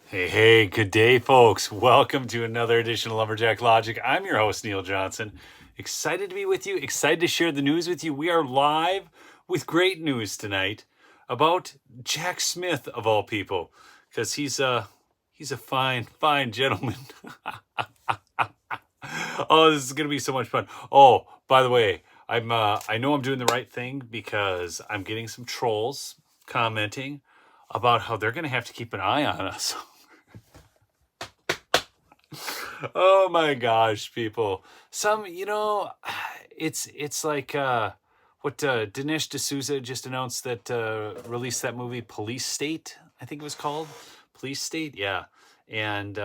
Hey, good day, folks. Welcome to another edition of Lumberjack Logic. I'm your host, Neil Johnson. Excited to be with you, excited to share the news with you. We are live with great news tonight about Jack Smith, of all people, because he's a fine gentleman. Oh, this is gonna be so much fun. Oh, by the way, I know I'm doing the right thing because I'm getting some trolls commenting about how they're gonna have to keep an eye on us. Oh my gosh, people. It's like what Dinesh D'Souza just announced that released that movie Police State, I think it was called. Police State, yeah. And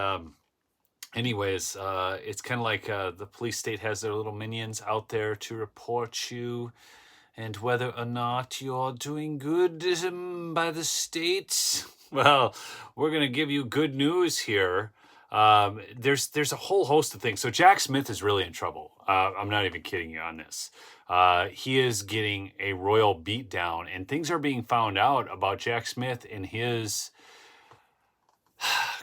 anyways, it's kind of like the police state has their little minions out there to report you and whether or not you're doing good by the state. Well, we're going to give you good news here. There's a whole host of things. So Jack Smith is really in trouble. I'm not even kidding you on this. He is getting a royal beatdown, and things are being found out about Jack Smith and his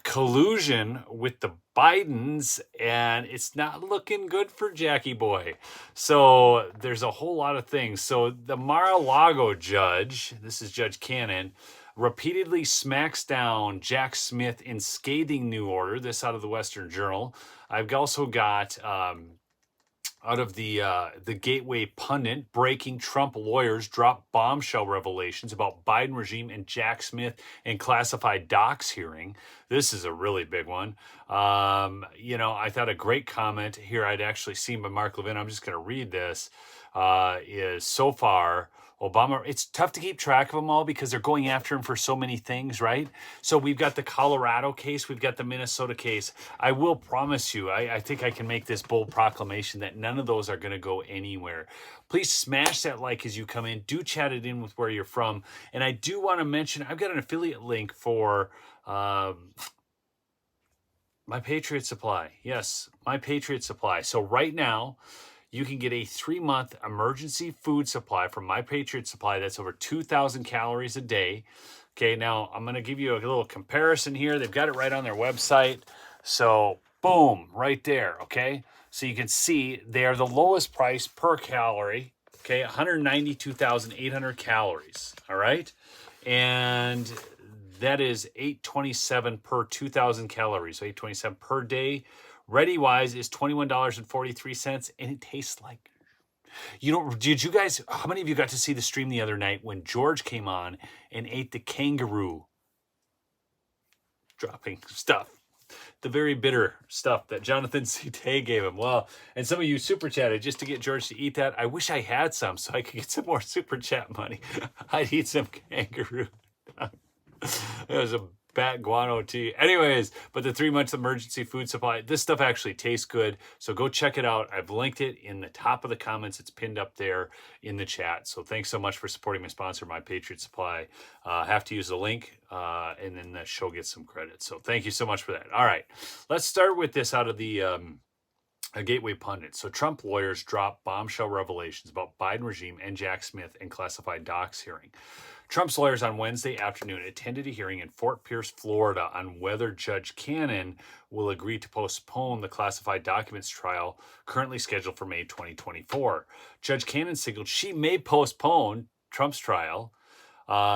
collusion with the Bidens, and it's not looking good for Jackie Boy. So there's a whole lot of things. So the Mar-a-Lago judge, this is Judge Canon, repeatedly smacks down Jack Smith in scathing new order. This out of the Western Journal. I've also got out of the Gateway Pundit, breaking Trump lawyers drop bombshell revelations about Biden regime and Jack Smith in classified docs hearing. This is a really big one. I thought a great comment here I'd actually seen by Mark Levin. I'm just going to read this. Is so far Obama, it's tough to keep track of them all because they're going after him for so many things, right? So we've got the Colorado case, we've got the Minnesota case. I will promise you, I think I can make this bold proclamation that none of those are going to go anywhere. Please smash that like as you come in. Do chat it in with where you're from. And I do want to mention, I've got an affiliate link for My Patriot Supply. Yes, My Patriot Supply. So right now, you can get a 3-month emergency food supply from My Patriot Supply that's over 2,000 calories a day. Okay, now I'm going to give you a little comparison here. They've got it right on their website. So, boom, right there, okay? So you can see they are the lowest price per calorie, okay? 192,800 calories, all right? And that is $8.27 per 2,000 calories, so $8.27 per day. Ready Wise is $21.43, and it tastes like. Did you guys, how many of you got to see the stream the other night when George came on and ate the kangaroo dropping stuff? The very bitter stuff that Jonathan C. gave him. Well, and some of you super chatted just to get George to eat that. I wish I had some so I could get some more super chat money. I'd eat some kangaroo. It was a bat guano tea. Anyways, but the 3 months emergency food supply, this stuff actually tastes good. So go check it out. I've linked it in the top of the comments. It's pinned up there in the chat. So thanks so much for supporting my sponsor, My Patriot Supply. Have to use the link and then the show gets some credit. So thank you so much for that. All right, let's start with this out of the a Gateway Pundit. So Trump lawyers drop bombshell revelations about Biden regime and Jack Smith in classified docs hearing. Trump's lawyers on Wednesday afternoon attended a hearing in Fort Pierce, Florida, on whether Judge Canon will agree to postpone the classified documents trial currently scheduled for May 2024. Judge Canon signaled she may postpone Trump's trial.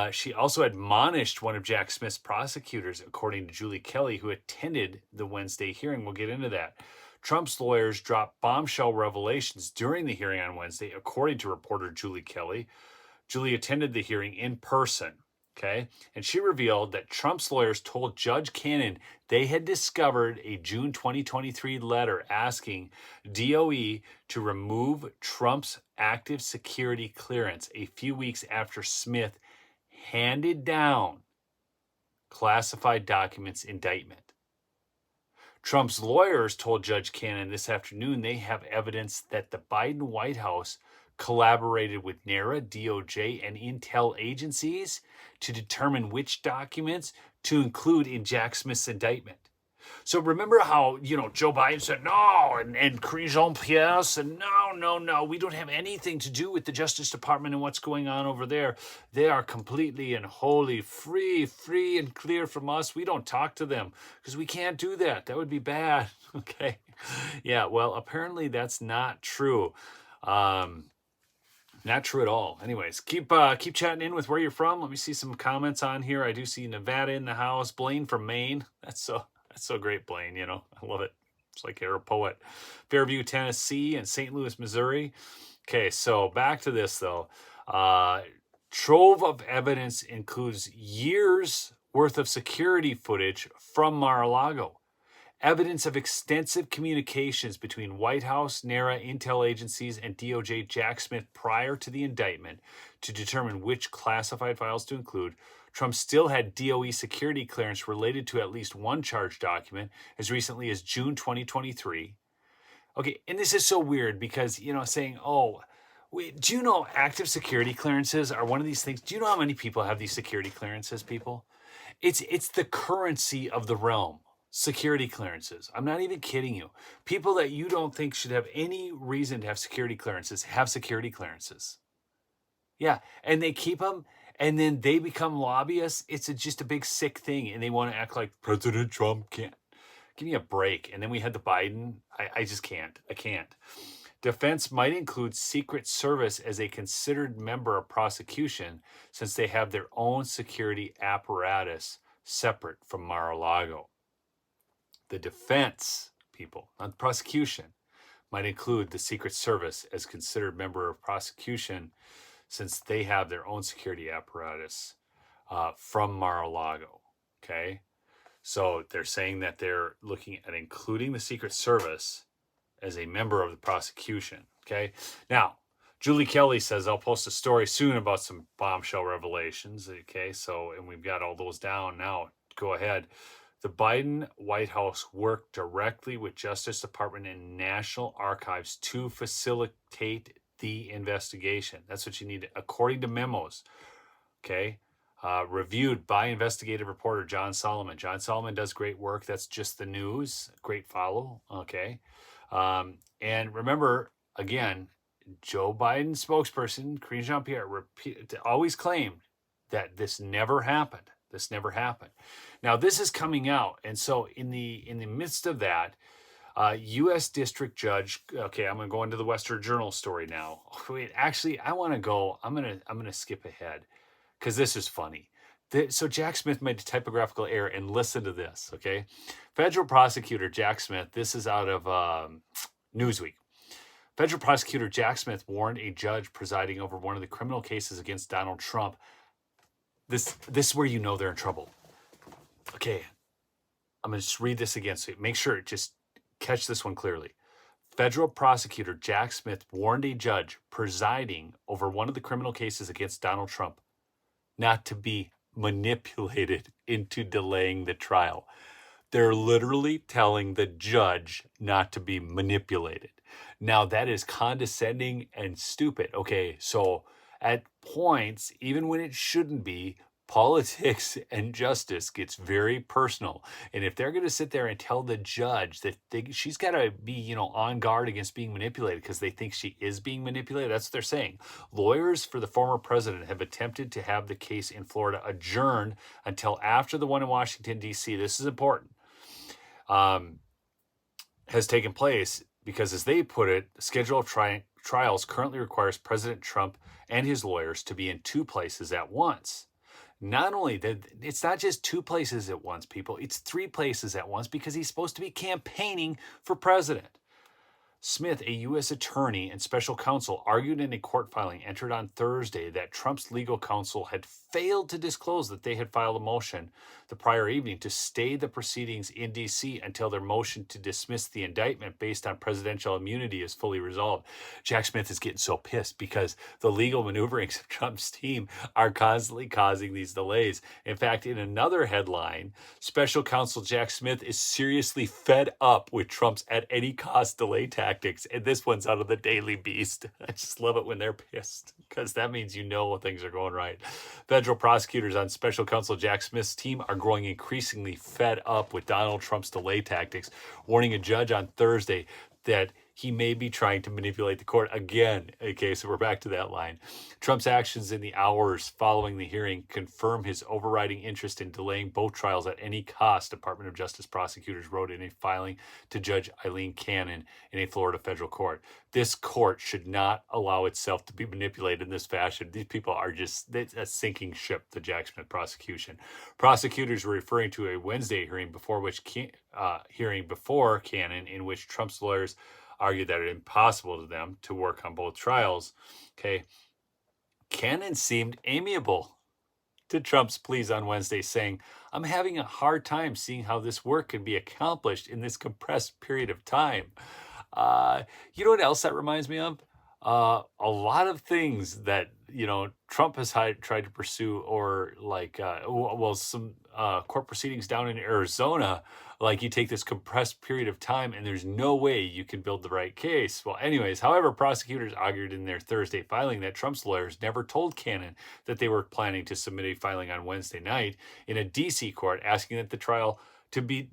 She also admonished one of Jack Smith's prosecutors, according to Julie Kelly, who attended the Wednesday hearing. We'll get into that. Trump's lawyers dropped bombshell revelations during the hearing on Wednesday, according to reporter Julie Kelly. Julie attended the hearing in person, okay? And she revealed that Trump's lawyers told Judge Canon they had discovered a June 2023 letter asking DOE to remove Trump's active security clearance a few weeks after Smith handed down classified documents indictment. Trump's lawyers told Judge Canon this afternoon they have evidence that the Biden White House collaborated with NARA, DOJ, and intel agencies to determine which documents to include in Jack Smith's indictment. So remember how, Joe Biden said no, and Jean-Pierre said, no, we don't have anything to do with the Justice Department and what's going on over there. They are completely and wholly free and clear from us. We don't talk to them because we can't do that. That would be bad. Okay. Yeah, well, apparently that's not true. Not true at all. Anyways, keep chatting in with where you're from. Let me see some comments on here. I do see Nevada in the house. Blaine from Maine. That's so great, Blaine. I love it. It's like you're a poet. Fairview, Tennessee, and St. Louis, Missouri. Okay, so back to this though. Trove of evidence includes years worth of security footage from Mar-a-Lago. Evidence of extensive communications between White House, NARA, intel agencies, and DOJ Jack Smith prior to the indictment to determine which classified files to include. Trump still had DOE security clearance related to at least one charge document as recently as June 2023. Okay, and this is so weird because, saying, do you know active security clearances are one of these things? Do you know how many people have these security clearances, people? It's the currency of the realm. Security clearances. I'm not even kidding you. People that you don't think should have any reason to have security clearances have security clearances. Yeah, and they keep them, and then they become lobbyists. It's just a big sick thing, and they want to act like President Trump can't. Give me a break. And then we had the Biden. I just can't. I can't. Defense might include Secret Service as a considered member of prosecution since they have their own security apparatus separate from Mar-a-Lago. The defense, people, not the prosecution, might include the Secret Service as considered member of prosecution since they have their own security apparatus from Mar-a-Lago, okay? So they're saying that they're looking at including the Secret Service as a member of the prosecution, okay? Now, Julie Kelly says, I'll post a story soon about some bombshell revelations, okay? So, and we've got all those down now. Go ahead. The Biden White House worked directly with Justice Department and National Archives to facilitate the investigation. That's what you need, according to memos, okay? Reviewed by investigative reporter John Solomon. John Solomon does great work. That's Just the News. Great follow, okay? And remember, again, Joe Biden spokesperson, Karine Jean-Pierre, always claimed that this never happened. This never happened. Now, this is coming out. And so in the midst of that, U.S. District Judge, okay, I'm going to go into the Western Journal story now. Wait, actually, I want to go, I'm going to skip ahead because this is funny. So Jack Smith made a typographical error, and listen to this, okay? Federal prosecutor Jack Smith, this is out of Newsweek. Federal prosecutor Jack Smith warned a judge presiding over one of the criminal cases against Donald Trump. This is where you know they're in trouble. Okay, I'm going to just read this again, so make sure, just catch this one clearly. Federal prosecutor Jack Smith warned a judge presiding over one of the criminal cases against Donald Trump not to be manipulated into delaying the trial. They're literally telling the judge not to be manipulated. Now, that is condescending and stupid. Okay, so at points, even when it shouldn't be, politics and justice gets very personal. And if they're going to sit there and tell the judge that she's got to be, on guard against being manipulated because they think she is being manipulated, that's what they're saying. Lawyers for the former president have attempted to have the case in Florida adjourned until after the one in Washington, D.C. This is important. Has taken place because, as they put it, the schedule of trials currently requires President Trump and his lawyers to be in two places at once. Not only that, it's not just two places at once, people. It's three places at once because he's supposed to be campaigning for president. Smith, a U.S. attorney and special counsel, argued in a court filing entered on Thursday that Trump's legal counsel had failed to disclose that they had filed a motion the prior evening to stay the proceedings in D.C. until their motion to dismiss the indictment based on presidential immunity is fully resolved. Jack Smith is getting so pissed because the legal maneuverings of Trump's team are constantly causing these delays. In fact, in another headline, special counsel Jack Smith is seriously fed up with Trump's at any cost delay tactics tactics. And this one's out of the Daily Beast. I just love it when they're pissed because that means you know things are going right. Federal prosecutors on special counsel Jack Smith's team are growing increasingly fed up with Donald Trump's delay tactics, warning a judge on Thursday that he may be trying to manipulate the court again. Okay, so we're back to that line. Trump's actions in the hours following the hearing confirm his overriding interest in delaying both trials at any cost, Department of Justice prosecutors wrote in a filing to Judge Eileen Canon in a Florida federal court. This court should not allow itself to be manipulated in this fashion. These people are just a sinking ship, the Jack Smith prosecution. Prosecutors were referring to a Wednesday hearing before Canon, in which Trump's lawyers argued that it was impossible to them to work on both trials. Okay. Canon seemed amiable to Trump's pleas on Wednesday, saying, "I'm having a hard time seeing how this work can be accomplished in this compressed period of time." You know what else that reminds me of? A lot of things that, Trump has tried to pursue, or like, some court proceedings down in Arizona, like you take this compressed period of time and there's no way you can build the right case. Well, anyways, however, prosecutors argued in their Thursday filing that Trump's lawyers never told Canon that they were planning to submit a filing on Wednesday night in a DC court, asking that trial to be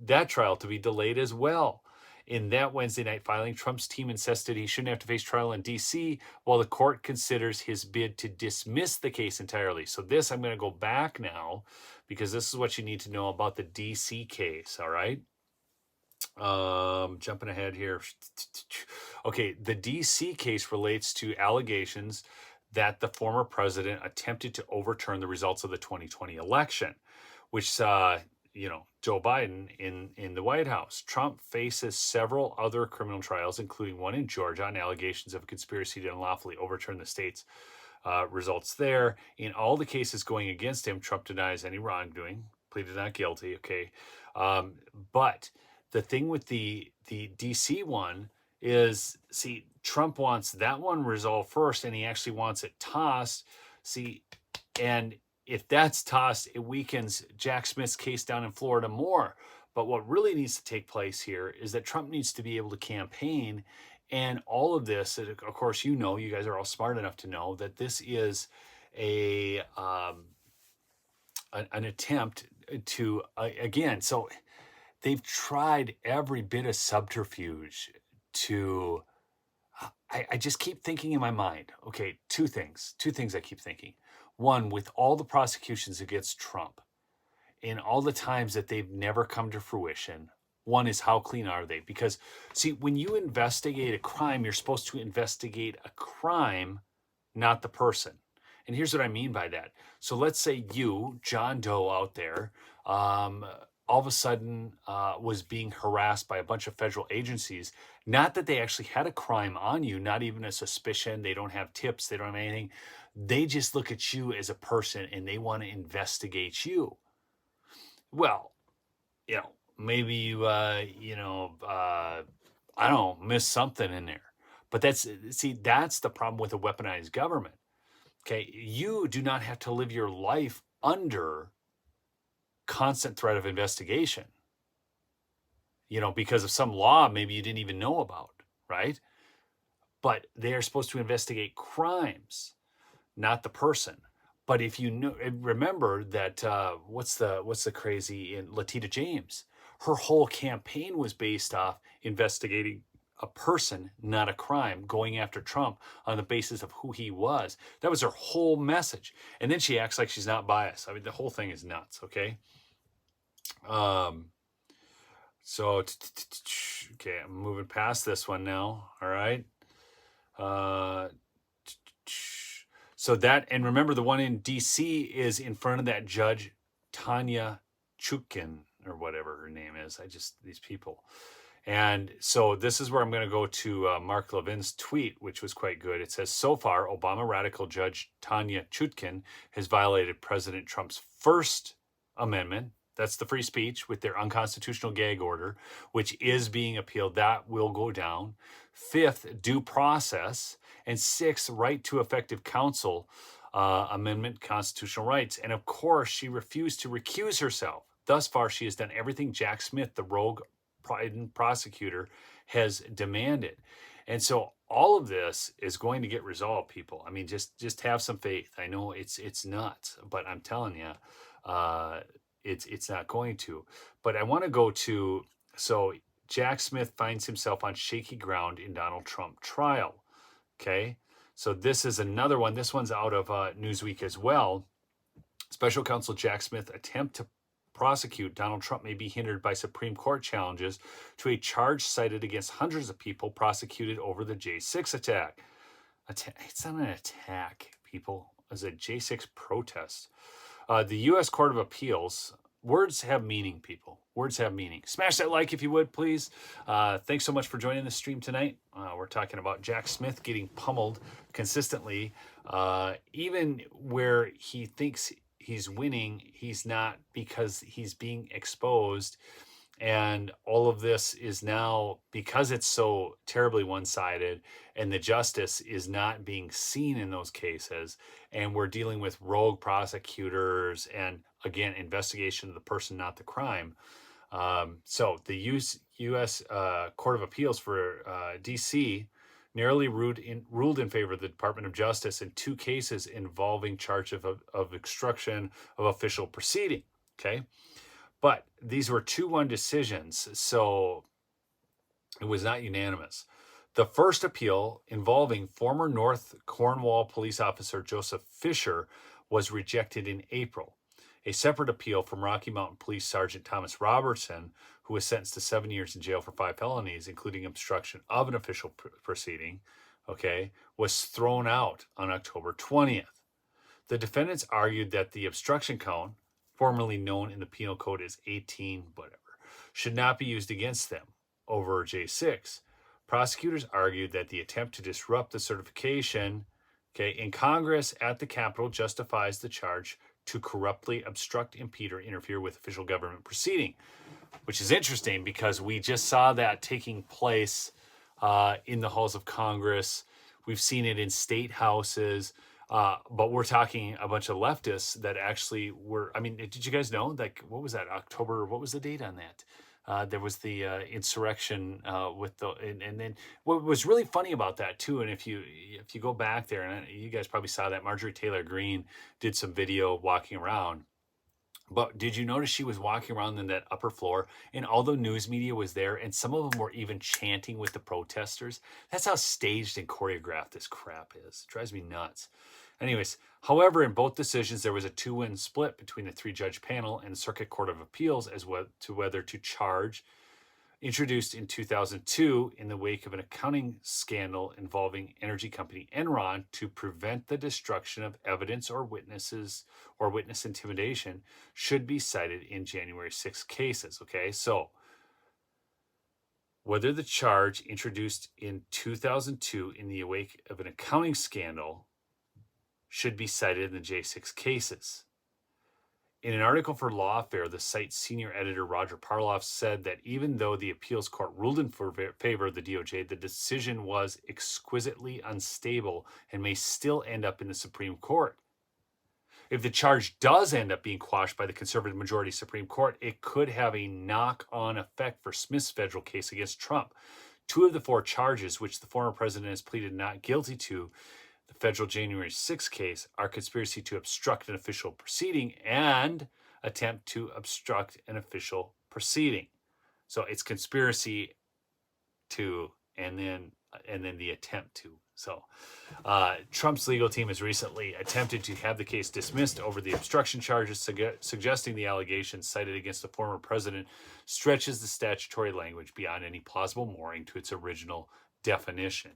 delayed as well. In that Wednesday night filing, Trump's team insisted he shouldn't have to face trial in D.C. while the court considers his bid to dismiss the case entirely. So this, I'm going to go back now because this is what you need to know about the D.C. case, all right? Jumping ahead here. Okay, the D.C. case relates to allegations that the former president attempted to overturn the results of the 2020 election, which saw Joe Biden in the White House. Trump faces several other criminal trials, including one in Georgia on allegations of a conspiracy to unlawfully overturn the state's results there. In all the cases going against him, Trump denies any wrongdoing, pleaded not guilty. Okay. But the thing with the DC one is, see, Trump wants that one resolved first, and he actually wants it tossed. See, and if that's tossed, it weakens Jack Smith's case down in Florida more. But what really needs to take place here is that Trump needs to be able to campaign. And all of this, of course, you guys are all smart enough to know that this is an attempt to, again, so they've tried every bit of subterfuge to, I just keep thinking in my mind, okay, two things I keep thinking. One, with all the prosecutions against Trump and all the times that they've never come to fruition, one is, how clean are they? Because, see, when you investigate a crime, you're supposed to investigate a crime, not the person. And here's what I mean by that. So let's say you, John Doe out there, all of a sudden was being harassed by a bunch of federal agencies. Not that they actually had a crime on you, not even a suspicion. They don't have tips. They don't have anything. They just look at you as a person and they want to investigate you. Well, maybe you, I don't know, miss something in there. But that's the problem with a weaponized government. Okay, you do not have to live your life under constant threat of investigation, because of some law maybe you didn't even know about, right? But they are supposed to investigate crimes, not the person. But if you remember that, what's the crazy in Letitia James? Her whole campaign was based off investigating a person, not a crime, going after Trump on the basis of who he was. That was her whole message. And then she acts like she's not biased. I mean, the whole thing is nuts, okay? So, okay, I'm moving past this one now, all right? So that, and remember the one in D.C. is in front of that judge, Tanya Chutkan, or whatever her name is. These people. And so this is where I'm going to go to Mark Levin's tweet, which was quite good. It says, so far, Obama radical judge Tanya Chutkan has violated President Trump's First Amendment. That's the free speech with their unconstitutional gag order, which is being appealed. That will go down. Fifth, due process. And sixth, right to effective counsel amendment, constitutional rights. And of course, she refused to recuse herself. Thus far, she has done everything Jack Smith, the rogue prosecutor, has demanded. And so all of this is going to get resolved, people. I mean, just have some faith. I know it's nuts, but I'm telling you, it's not going to. But I want to go to, so Jack Smith finds himself on shaky ground in Donald Trump trial. Okay, so this is another one. This one's out of Newsweek as well. Special counsel Jack Smith attempt to prosecute Donald Trump may be hindered by Supreme Court challenges to a charge cited against hundreds of people prosecuted over the J6 attack. It's not an attack, people. It's a J6 protest. The U.S. Court of Appeals, words have meaning, people. Words have meaning. Smash that like if you would, please. Thanks so much for joining the stream tonight. We're talking about Jack Smith getting pummeled consistently. Even where he thinks he's winning, he's not, because he's being exposed. And all of this is now, because it's so terribly one-sided and the justice is not being seen in those cases, and we're dealing with rogue prosecutors and, again, investigation of the person, not the crime. So the U.S. Court of Appeals for D.C. narrowly ruled in favor of the Department of Justice in 2 cases involving charge of obstruction of official proceeding. Okay. But these were 2-1 decisions, so it was not unanimous. The first appeal, involving former North Cornwall police officer Joseph Fisher, was rejected in April. A separate appeal from Rocky Mountain Police Sergeant Thomas Robertson, who was sentenced to 7 years in jail for 5 felonies, including obstruction of an official proceeding, was thrown out on October 20th. The defendants argued that the obstruction count, formerly known in the penal code as 18 whatever, should not be used against them over J6. Prosecutors argued that the attempt to disrupt the certification in Congress at the Capitol justifies the charge to corruptly obstruct, impede, or interfere with official government proceeding, which is interesting because we just saw that taking place in the halls of Congress. We've seen it in state houses. But we're talking a bunch of leftists that actually were, I mean, did you guys know, like, what was that, October, what was the date on that? There was the insurrection with the, and then what was really funny about that too, and if you go back there, and you guys probably saw that, Marjorie Taylor Greene did some video walking around. But did you notice she was walking around in that upper floor, and all the news media was there, and some of them were even chanting with the protesters? That's how staged and choreographed this crap is. It drives me nuts. Anyways, however, in both decisions, there was a 2-win split between the 3-judge panel and the Circuit Court of Appeals as to whether to charge, introduced in 2002 in the wake of an accounting scandal involving energy company Enron to prevent the destruction of evidence or witnesses or witness intimidation, should be cited in January 6 cases. Okay, so whether the charge introduced in 2002 in the wake of an accounting scandal should be cited in the J6 cases. In an article for Lawfare, the site's senior editor Roger Parloff said that even though the appeals court ruled in favor of the DOJ, the decision was exquisitely unstable and may still end up in the Supreme Court. If the charge does end up being quashed by the conservative majority Supreme Court, it could have a knock-on effect for Smith's federal case against Trump. 2 of the 4 charges, which the former president has pleaded not guilty to, the federal January 6 case, are conspiracy to obstruct an official proceeding and attempt to obstruct an official proceeding. So it's conspiracy to, and then the attempt to. So Trump's legal team has recently attempted to have the case dismissed over the obstruction charges, suggesting the allegations cited against the former president stretches the statutory language beyond any plausible mooring to its original definition.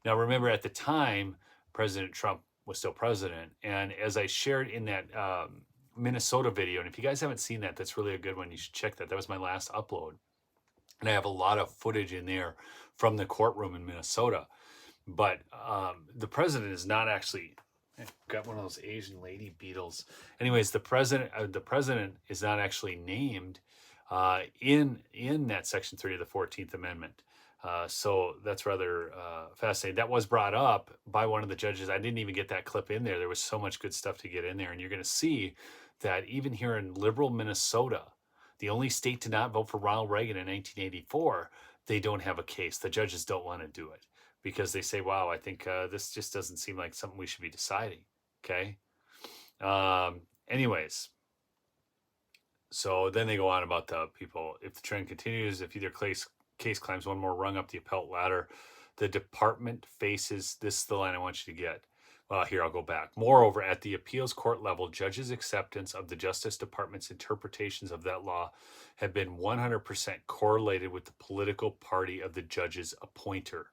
Now, remember, at the time, President Trump was still president. And as I shared in that Minnesota video, and if you guys haven't seen that, that's really a good one. You should check that. That was my last upload. And I have a lot of footage in there from the courtroom in Minnesota. But the president is not actually, got one of those Asian lady beetles. Anyways, the president is not actually named in that Section 3 of the 14th Amendment. So that's rather fascinating. That was brought up by one of the judges. I didn't even get that clip in there. There was so much good stuff to get in there. And you're going to see that even here in liberal Minnesota, the only state to not vote for Ronald Reagan in 1984, they don't have a case. The judges don't want to do it. because they say, wow, I think this just doesn't seem like something we should be deciding. Okay. Anyways, so then they go on about the people. If the trend continues, if either case climbs one more rung up the appellate ladder, the department faces, this is the line I want you to get. Well, here, I'll go back. Moreover, at the appeals court level, judges' acceptance of the Justice Department's interpretations of that law have been 100% correlated with the political party of the judge's appointer.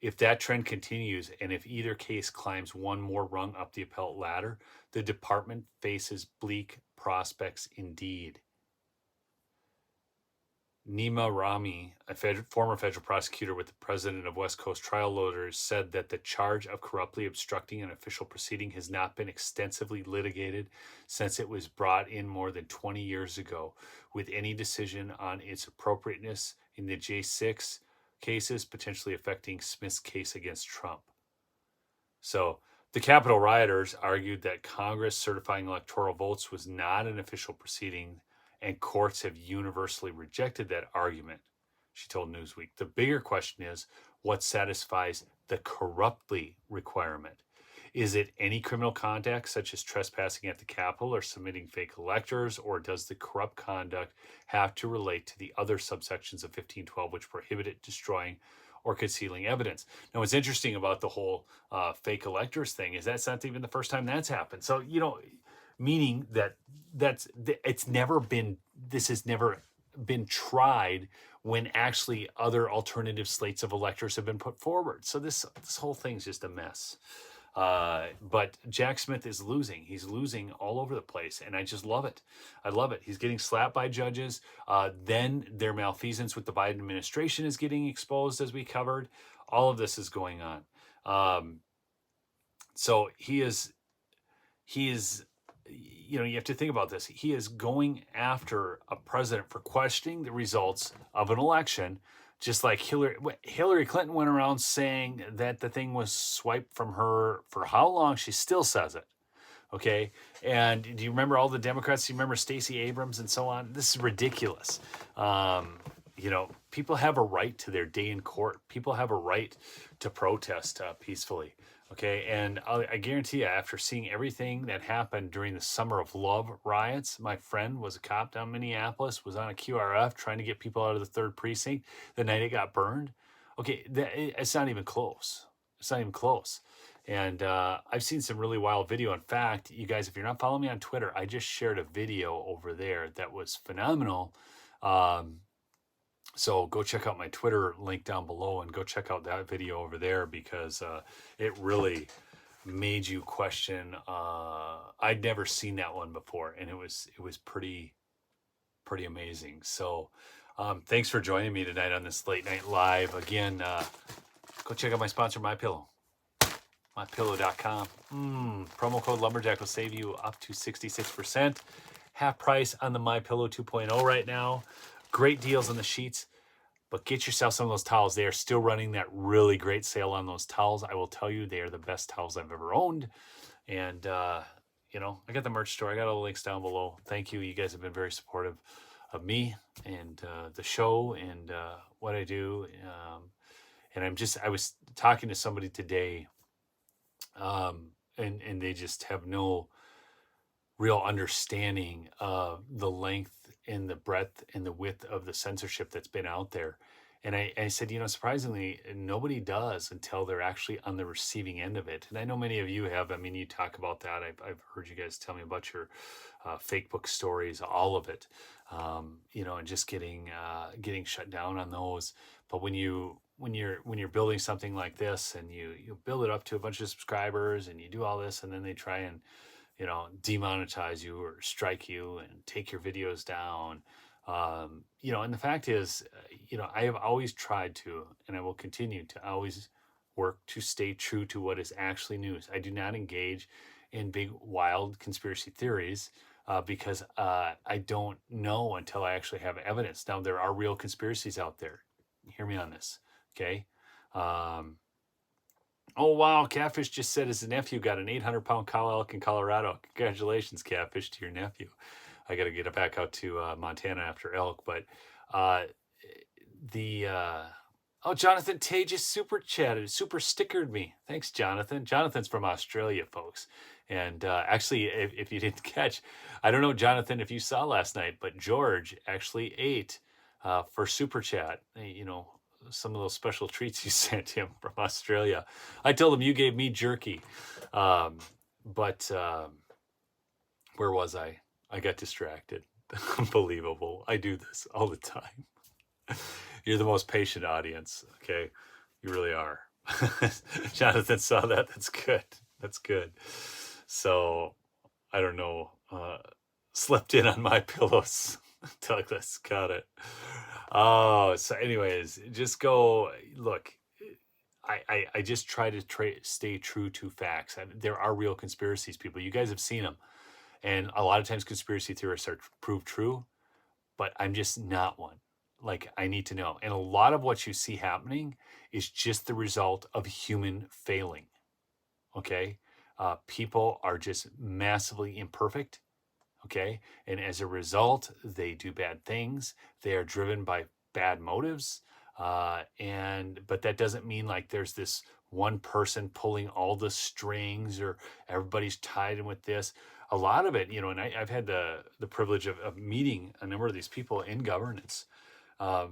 If that trend continues, and if either case climbs one more rung up the appellate ladder, the department faces bleak prospects indeed. Nima Rami, a former federal prosecutor with the president of West Coast Trial Lawyers, said that the charge of corruptly obstructing an official proceeding has not been extensively litigated since it was brought in more than 20 years ago, with any decision on its appropriateness in the J6 cases potentially affecting Smith's case against Trump. So the Capitol rioters argued that Congress certifying electoral votes was not an official proceeding, and courts have universally rejected that argument, she told Newsweek. The bigger question is, what satisfies the corruptly requirement? Is it any criminal conduct, such as trespassing at the Capitol or submitting fake electors, or does the corrupt conduct have to relate to the other subsections of 1512, which prohibit it destroying or concealing evidence? Now, what's interesting about the whole fake electors thing is that's not even the first time that's happened. So, meaning that this has never been tried when actually other alternative slates of electors have been put forward. So this whole thing's just a mess. But Jack Smith is losing. He's losing all over the place, and I just love it. I love it. He's getting slapped by judges. Then their malfeasance with the Biden administration is getting exposed, as we covered. All of this is going on. So he is, you have to think about this. He is going after a president for questioning the results of an election, just like Hillary Clinton went around saying that the thing was swiped from her for how long? She still says it. Okay. And do you remember all the Democrats? Do you remember Stacey Abrams and so on? This is ridiculous. People have a right to their day in court. People have a right to protest peacefully. Okay, and I guarantee you, after seeing everything that happened during the Summer of Love riots, my friend was a cop down in Minneapolis, was on a QRF trying to get people out of the 3rd precinct the night it got burned. Okay, it's not even close. It's not even close. And I've seen some really wild video. In fact, you guys, if you're not following me on Twitter, I just shared a video over there that was phenomenal. So go check out my Twitter link down below and go check out that video over there, because it really made you question. I'd never seen that one before, and it was pretty amazing. So thanks for joining me tonight on this late night live. Again, go check out my sponsor, MyPillow. MyPillow.com. Promo code Lumberjack will save you up to 66%. Half price on the MyPillow 2.0 right now. Great deals on the sheets, but get yourself some of those towels. They are still running that really great sale on those towels. I will tell you, they are the best towels I've ever owned. And, I got the merch store. I got all the links down below. Thank you. You guys have been very supportive of me and the show and what I do. And I was talking to somebody today, and they just have no real understanding of the length and the breadth and the width of the censorship that's been out there. And I said, surprisingly, nobody does until they're actually on the receiving end of it. And I know many of you have. I mean, you talk about that. I've heard you guys tell me about your fake book stories, all of it, and just getting shut down on those. But when you're building something like this, and you build it up to a bunch of subscribers, and you do all this, and then they try and demonetize you or strike you and take your videos down. And the fact is, I have always tried to, and I will continue to always work to stay true to what is actually news. I do not engage in big, wild conspiracy theories because I don't know until I actually have evidence. Now, there are real conspiracies out there. Hear me on this, okay? Oh, wow, Catfish just said his nephew got an 800-pound cow elk in Colorado. Congratulations, Catfish, to your nephew. I got to get it back out to Montana after elk. But Oh, Jonathan Tay just super chatted, super stickered me. Thanks, Jonathan. Jonathan's from Australia, folks. And actually, if you didn't catch, I don't know, Jonathan, if you saw last night, but George actually ate for super chat. You know, some of those special treats you sent him from Australia. I told him you gave me jerky, but where was I? I got distracted. Unbelievable. I do this all the time. You're the most patient audience, okay? You really are. Jonathan saw that. That's good. That's good. So, I don't know. Slept in on my pillows. Douglas, got it. Oh, so anyways, just go look. I just try to stay true to facts. There are real conspiracies, people. You guys have seen them. And a lot of times conspiracy theorists are proved true, but I'm just not one. Like, I need to know. And a lot of what you see happening is just the result of human failing. Okay? People are just massively imperfect. Okay? And as a result, they do bad things. They are driven by bad motives. But that doesn't mean like there's this one person pulling all the strings or everybody's tied in with this. A lot of it, you know, and I've had the privilege of meeting a number of these people in governance. A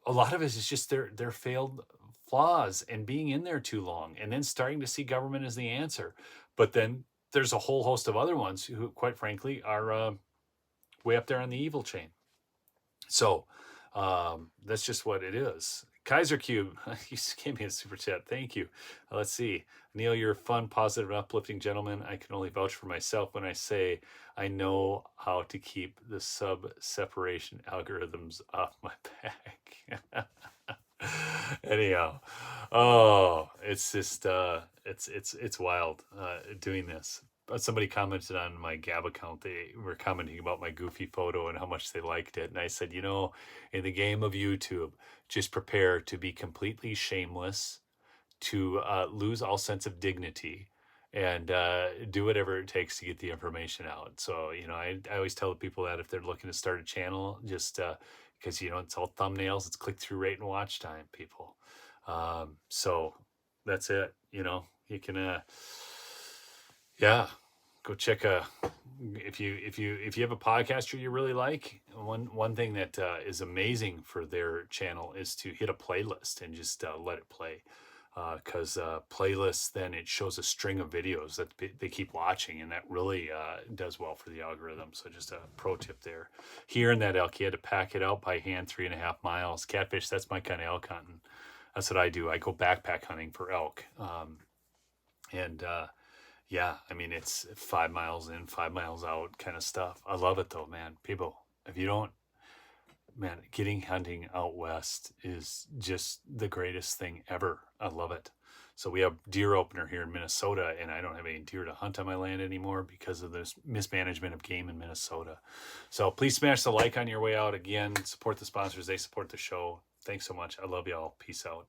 lot of it is just their failed flaws and being in there too long and then starting to see government as the answer. But then there's a whole host of other ones who, quite frankly, are way up there on the evil chain. So that's just what it is. Kaiser Cube, you gave me a super chat. Thank you. Let's see. Neil, you're a fun, positive, and uplifting gentleman. I can only vouch for myself when I say I know how to keep the sub-separation algorithms off my back. Anyhow, oh, it's just it's wild doing this. Somebody commented on my Gab account. They were commenting about my goofy photo and how much they liked it. And I said, you know, in the game of YouTube, just prepare to be completely shameless, to lose all sense of dignity, and do whatever it takes to get the information out. So, you know, I always tell the people that if they're looking to start a channel, just because, you know, it's all thumbnails, it's click-through rate and watch time, people. So that's it. You know, you can, yeah, go check if you have a podcaster you really like. One thing that is amazing for their channel is to hit a playlist and just let it play. Because playlists, then it shows a string of videos that they keep watching, and that really does well for the algorithm. So just a pro tip there. Here in that elk, you had to pack it out by hand 3.5 miles. Catfish, that's my kind of elk hunting. That's what I do. I go backpack hunting for elk. Yeah, I mean, it's 5 miles in, 5 miles out kind of stuff. I love it though, man. People, if you don't, man, getting hunting out west is just the greatest thing ever. I love it. So we have deer opener here in Minnesota, and I don't have any deer to hunt on my land anymore because of this mismanagement of game in Minnesota. So please smash the like on your way out. Again, support the sponsors. They support the show. Thanks so much. I love y'all. Peace out.